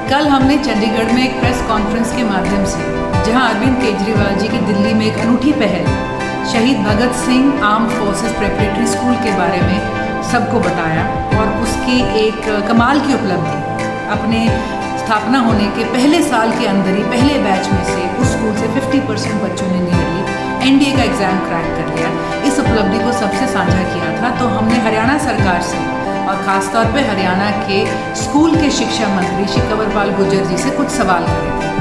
कल हमने चंडीगढ़ में एक प्रेस कॉन्फ्रेंस के माध्यम से, जहां अरविंद केजरीवाल जी की दिल्ली में एक अनूठी पहल Shaheed Bhagat Singh arm forces preparatory school के बारे में सबको बताया और उसकी एक कमाल की उपलब्धि अपने स्थापना होने के पहले साल के अंदर ही पहले बैच में से उस स्कूल से 50% बच्चों ने नियरली एनडीए का एग्ज़ाम क्रैक कर लिया। इस उपलब्धि को सबसे साझा किया था। तो हमने हरियाणा सरकार से और ख़ासतौर पे हरियाणा के स्कूल के शिक्षा मंत्री श्री कंवरपाल गुर्जर जी से कुछ सवाल करे थे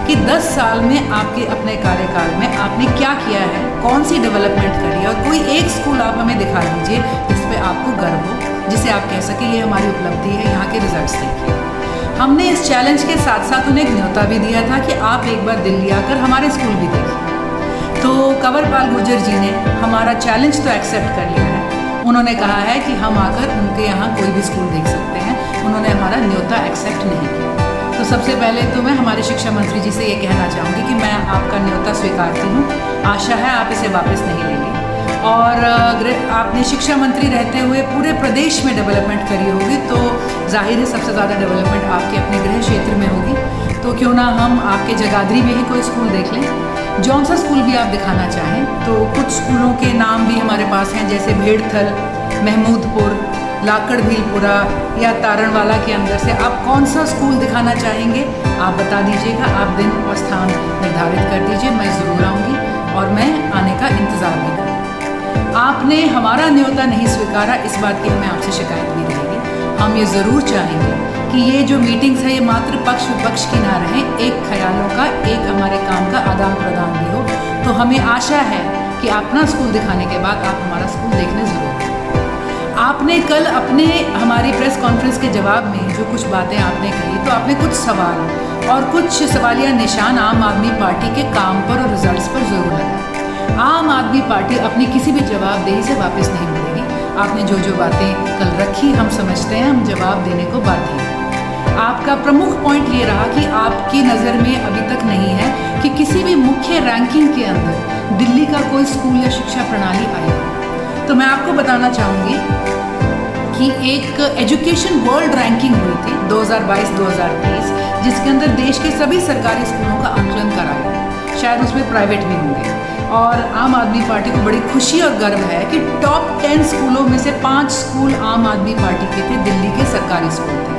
कि 10 साल में आपके अपने कार्यकाल में आपने क्या किया है, कौन सी डेवलपमेंट करी है, और कोई एक स्कूल आप हमें दिखा दीजिए जिस पे आपको गर्व हो, जिसे आप कह सकें ये हमारी उपलब्धि है, यहाँ के रिजल्ट्स देखिए। हमने इस चैलेंज के साथ साथ उन्हें एक न्योता भी दिया था कि आप एक बार दिल्ली आकर हमारे स्कूल भी देखिए। तो कंवरपाल गुर्जर जी ने हमारा चैलेंज तो एक्सेप्ट कर लिया है। उन्होंने कहा है कि हम आकर उनके यहाँ कोई भी स्कूल देख सकते हैं। उन्होंने हमारा न्योता एक्सेप्ट नहीं किया। तो सबसे पहले तो मैं हमारे शिक्षा मंत्री जी से ये कहना चाहूँगी कि मैं आपका न्योता स्वीकारती हूँ। आशा है आप इसे वापस नहीं लेंगे। और आपने शिक्षा मंत्री रहते हुए पूरे प्रदेश में डेवलपमेंट करी होगी, तो जाहिर है सबसे ज़्यादा डेवलपमेंट आपके अपने गृह क्षेत्र में होगी। तो क्यों ना हम आपके जगाधरी में ही कोई स्कूल देख लें। जौन सा स्कूल भी आप दिखाना चाहें। तो कुछ स्कूलों के नाम भी हमारे पास हैं, जैसे भेड़थल, महमूदपुर, लाकड़ भीलपुरा या तारणवाला के अंदर से आप कौन सा स्कूल दिखाना चाहेंगे आप बता दीजिएगा। आप दिन और स्थान निर्धारित कर दीजिए, मैं ज़रूर आऊँगी और मैं आने का इंतज़ार भी करूँगी। आपने हमारा न्योता नहीं स्वीकारा, इस बात की हमें आपसे शिकायत भी रहेगी। हम ये ज़रूर चाहेंगे कि ये जो मीटिंग्स है ये मात्र पक्ष विपक्ष की ना रहें, एक ख्यालों का, एक हमारे काम का आदान प्रदान भी हो। तो हमें आशा है कि अपना स्कूल दिखाने के बाद आप हमारा स्कूल देखने ज़रूर आएं। आपने कल अपने हमारी प्रेस कॉन्फ्रेंस के जवाब में जो कुछ बातें आपने कही, तो आपने कुछ सवाल और कुछ सवालिया निशान आम आदमी पार्टी के काम पर और रिजल्ट्स पर ज़रूर लगाए। आम आदमी पार्टी अपनी किसी भी जवाबदेही से वापस नहीं मुड़ेगी। आपने जो जो बातें कल रखी हम समझते हैं, हम जवाब देने को बाध्य हैं। आपका प्रमुख पॉइंट ये रहा कि आपकी नज़र में अभी तक नहीं है कि किसी भी मुख्य रैंकिंग के अंदर दिल्ली का कोई स्कूल या शिक्षा प्रणाली आई हो। तो मैं आपको बताना चाहूँगी कि एक एजुकेशन वर्ल्ड रैंकिंग हुई थी 2022-2023, जिसके अंदर देश के सभी सरकारी स्कूलों का आंकलन कराया, शायद उसमें प्राइवेट भी होंगे। और आम आदमी पार्टी को बड़ी खुशी और गर्व है कि टॉप 10 स्कूलों में से 5 स्कूल आम आदमी पार्टी के थे, दिल्ली के सरकारी स्कूल थे।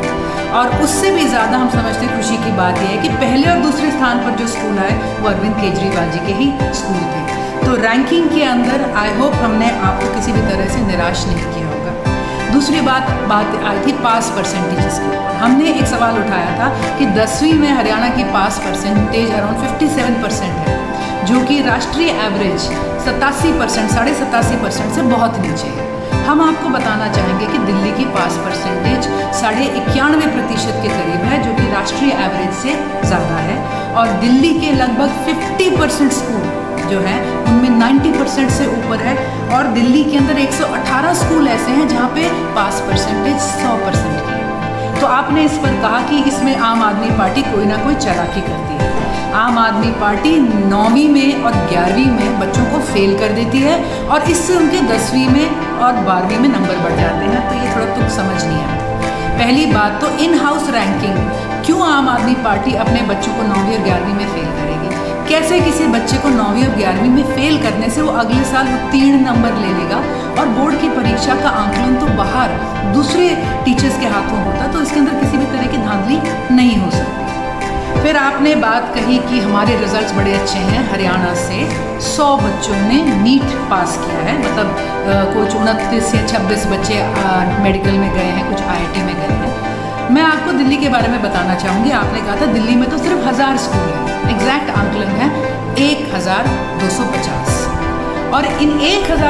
और उससे भी ज़्यादा हम समझते खुशी की बात यह है कि पहले और दूसरे स्थान पर जो स्कूल आए वो अरविंद केजरीवाल जी के ही स्कूल थे। तो रैंकिंग के अंदर आई होप हमने आपको किसी भी तरह से निराश नहीं किया होगा। दूसरी बात आई थी पास परसेंटेजेस की। हमने एक सवाल उठाया था कि 10वीं में हरियाणा की पास परसेंटेज अराउंड 57% है, जो कि राष्ट्रीय एवरेज 87%, 87.5% से बहुत नीचे है। हम आपको बताना चाहेंगे कि दिल्ली की पास परसेंटेज 91.5% के करीब है, जो कि राष्ट्रीय एवरेज से ज़्यादा है। और दिल्ली के लगभग 50% स्कूल जो हैं उनमें 90% से ऊपर है। और दिल्ली के अंदर 118 स्कूल ऐसे हैं जहाँ पे पास परसेंटेज 100% की है। तो आपने इस पर कहा कि इसमें आम आदमी पार्टी कोई ना कोई चालाकी करती है। आम आदमी पार्टी 9वीं में और 11वीं में बच्चों को फेल कर देती है और इससे उनके 10वीं में और 12वीं में नंबर बढ़ जाते हैं। तो ये थोड़ा तुक समझ नहीं आया। पहली बात तो इन हाउस रैंकिंग, क्यों आम आदमी पार्टी अपने बच्चों को 9वीं और 11वीं में फेल करेगी? कैसे किसी बच्चे को 9वीं और 11वीं में फेल करने से वो अगले साल उत्तीर्ण नंबर ले लेगा और बोर्ड की परीक्षा का आंकलन तो बाहर दूसरे टीचर्स के हाथों होता, तो इसके अंदर किसी भी तरह की धांधली नहीं हो सकती। फिर आपने बात कही कि हमारे रिजल्ट्स बड़े अच्छे हैं। हरियाणा से 100 बच्चों ने नीट पास किया है, मतलब कुछ 29 या 26 बच्चे मेडिकल में गए हैं, कुछ आईआईटी में गए हैं। मैं आपको दिल्ली के बारे में बताना चाहूँगी। आपने कहा था दिल्ली में तो सिर्फ 1000 स्कूल हैं। एग्जैक्ट आंकलन है 1250 और इन 1000